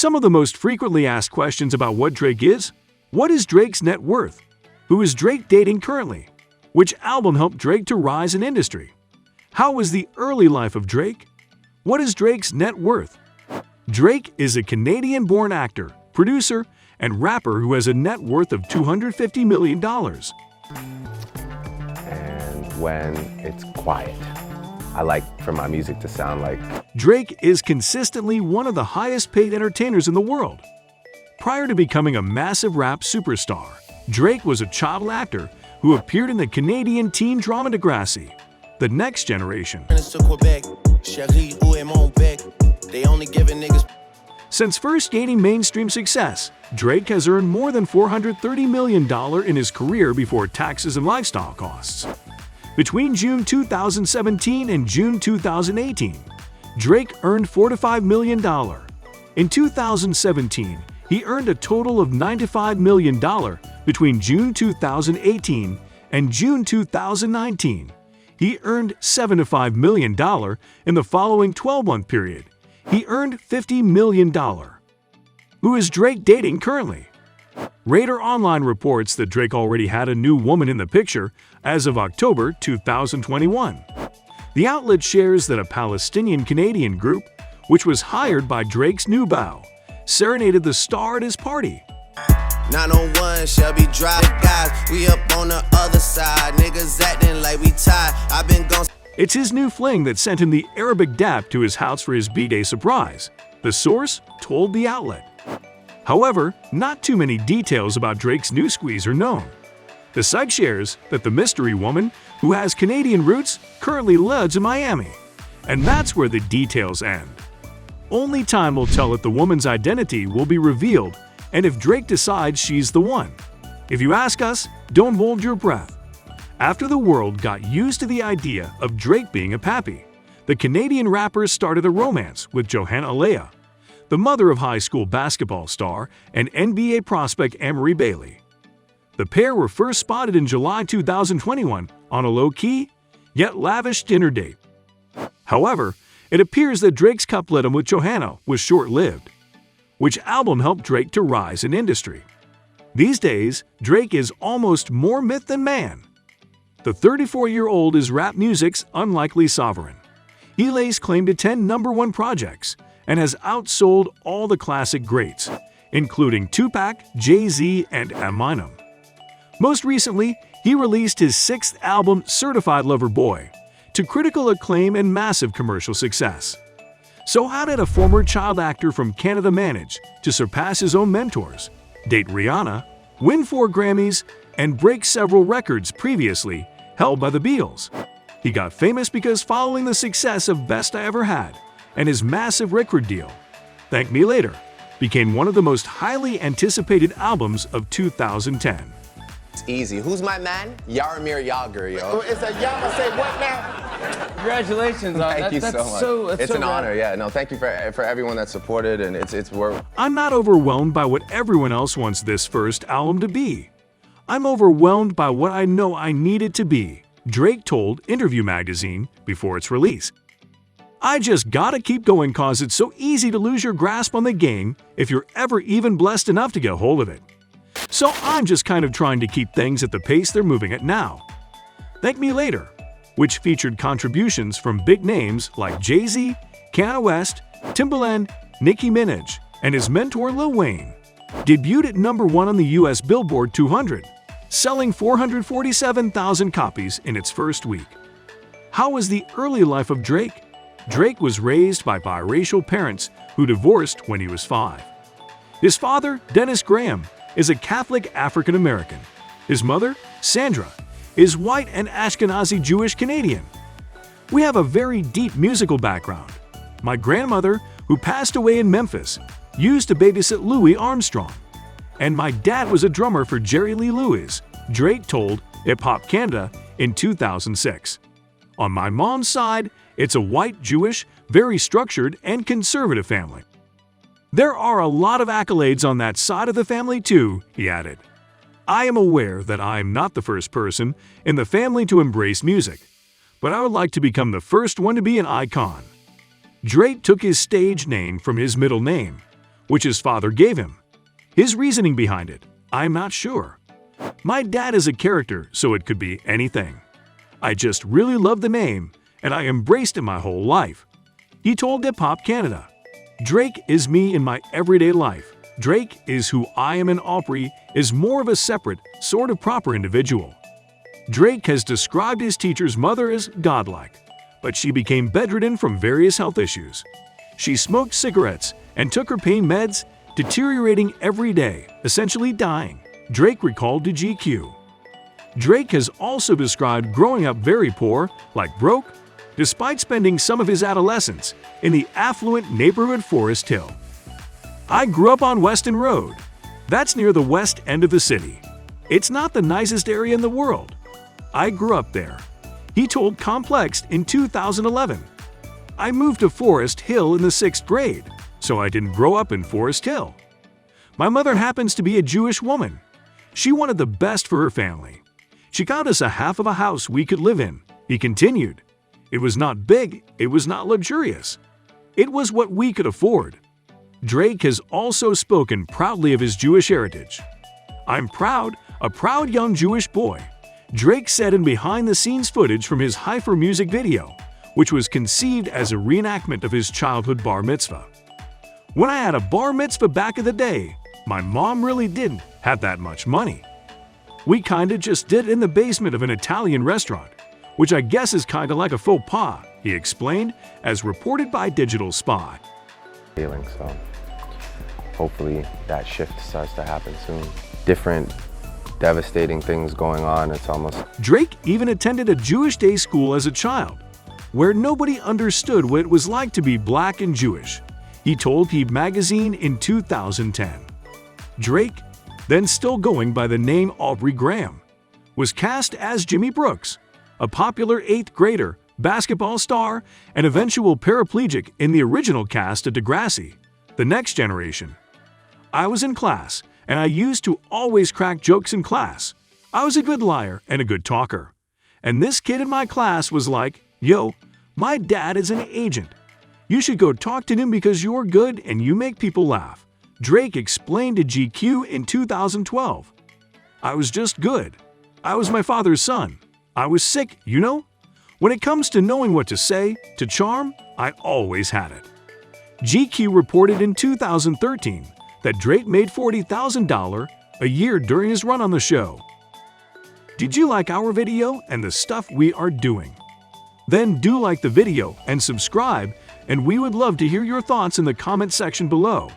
Some of the most frequently asked questions about what Drake is: what is Drake's net worth? Who is Drake dating currently? Which album helped Drake to rise in industry? How was the early life of Drake? What is Drake's net worth? Drake is a Canadian-born actor, producer, and rapper who has a net worth of $250 million. And when it's quiet, I like for my music to sound like... Drake is consistently one of the highest-paid entertainers in the world. Prior to becoming a massive rap superstar, Drake was a child actor who appeared in the Canadian teen drama Degrassi, The Next Generation. Since first gaining mainstream success, Drake has earned more than $430 million in his career before taxes and lifestyle costs. Between June 2017 and June 2018, Drake earned $4 to $5 million. In 2017, he earned a total of $95 million between June 2018 and June 2019. He earned $7 to $5 million in the following 12-month period. He earned $50 million. Who is Drake dating currently? Radar Online reports that Drake already had a new woman in the picture as of October 2021. The outlet shares that a Palestinian-Canadian group, which was hired by Drake's new beau, serenaded the star at his party. 901 Shelby Drive, guys, we up on the other side, niggas acting like we tied, I've been gone. It's his new fling that sent him the Arabic dap to his house for his B-Day surprise, the source told the outlet. However, not too many details about Drake's new squeeze are known. The site shares that the mystery woman, who has Canadian roots, currently lives in Miami. And that's where the details end. Only time will tell if the woman's identity will be revealed and if Drake decides she's the one. If you ask us, don't hold your breath. After the world got used to the idea of Drake being a pappy, the Canadian rapper started a romance with Johanna Alea, the mother of high school basketball star and NBA prospect Aubrey Bailey. The pair were first spotted in July 2021 on a low-key, yet lavish dinner date. However, it appears that Drake's couplet with Johanna was short-lived. Which album helped Drake to rise in industry? These days, Drake is almost more myth than man. The 34-year-old is rap music's unlikely sovereign. He lays claim to 10 #1 projects and has outsold all the classic greats, including Tupac, Jay-Z, and Eminem. Most recently, he released his 6th album, Certified Lover Boy, to critical acclaim and massive commercial success. So how did a former child actor from Canada manage to surpass his own mentors, date Rihanna, win 4 Grammys, and break several records previously held by the Beatles? He got famous because following the success of Best I Ever Had and his massive record deal, Thank Me Later became one of the most highly anticipated albums of 2010. It's easy. Who's my man? Yaramir Yager, yo. It's a Yama, say what now? Congratulations. Thank you so much. It's an honor, yeah. No, thank you for everyone that supported, and it's worth. I'm not overwhelmed by what everyone else wants this first album to be. I'm overwhelmed by what I know I need it to be, Drake told Interview magazine before its release. I just gotta keep going cause it's so easy to lose your grasp on the game if you're ever even blessed enough to get hold of it. So I'm just kind of trying to keep things at the pace they're moving at now. Thank Me Later, which featured contributions from big names like Jay-Z, Kanye West, Timbaland, Nicki Minaj, and his mentor Lil Wayne, debuted at #1 on the US Billboard 200, selling 447,000 copies in its first week. How was the early life of Drake? Drake was raised by biracial parents who divorced when he was 5. His father, Dennis Graham, is a Catholic African-American. His mother, Sandra, is white and Ashkenazi Jewish Canadian. We have a very deep musical background. My grandmother, who passed away in Memphis, used to babysit Louis Armstrong. And my dad was a drummer for Jerry Lee Lewis, Drake told Hip Hop Canada in 2006. On my mom's side, it's a white, Jewish, very structured and conservative family. There are a lot of accolades on that side of the family too, he added. I am aware that I am not the first person in the family to embrace music, but I would like to become the first one to be an icon. Drake took his stage name from his middle name, which his father gave him. His reasoning behind it, I'm not sure. My dad is a character, so it could be anything. I just really love the name, and I embraced it my whole life. He told Hip Hop Canada, Drake is me in my everyday life. Drake is who I am, and aw-BREE is more of a separate, sort of proper individual. Drake has described his teacher's mother as godlike, but she became bedridden from various health issues. She smoked cigarettes and took her pain meds, deteriorating every day, essentially dying, Drake recalled to GQ. Drake has also described growing up very poor, like broke, despite spending some of his adolescence in the affluent neighborhood Forest Hill. I grew up on Weston Road. That's near the west end of the city. It's not the nicest area in the world. I grew up there, he told Complex in 2011. I moved to Forest Hill in the 6th grade, so I didn't grow up in Forest Hill. My mother happens to be a Jewish woman. She wanted the best for her family. She got us a half of a house we could live in, he continued. It was not big, it was not luxurious. It was what we could afford. Drake has also spoken proudly of his Jewish heritage. I'm proud, a proud young Jewish boy, Drake said in behind-the-scenes footage from his Haifa music video, which was conceived as a reenactment of his childhood bar mitzvah. When I had a bar mitzvah back in the day, my mom really didn't have that much money. We kinda just did it in the basement of an Italian restaurant, which I guess is kinda like a faux pas, he explained, as reported by Digital Spy. So hopefully that shift starts to happen soon. Different devastating things going on, it's almost... Drake even attended a Jewish day school as a child, where nobody understood what it was like to be black and Jewish, he told Peep magazine in 2010. Drake, then still going by the name Aubrey Graham, was cast as Jimmy Brooks, a popular 8th grader, basketball star, and eventual paraplegic in the original cast of Degrassi, The Next Generation. I was in class, and I used to always crack jokes in class. I was a good liar and a good talker. And this kid in my class was like, yo, my dad is an agent. You should go talk to him because you're good and you make people laugh, Drake explained to GQ in 2012. I was just good. I was my father's son. I was sick, you know? When it comes to knowing what to say, to charm, I always had it. GQ reported in 2013 that Drake made $40,000 a year during his run on the show. Did you like our video and the stuff we are doing? Then do like the video and subscribe, and we would love to hear your thoughts in the comment section below.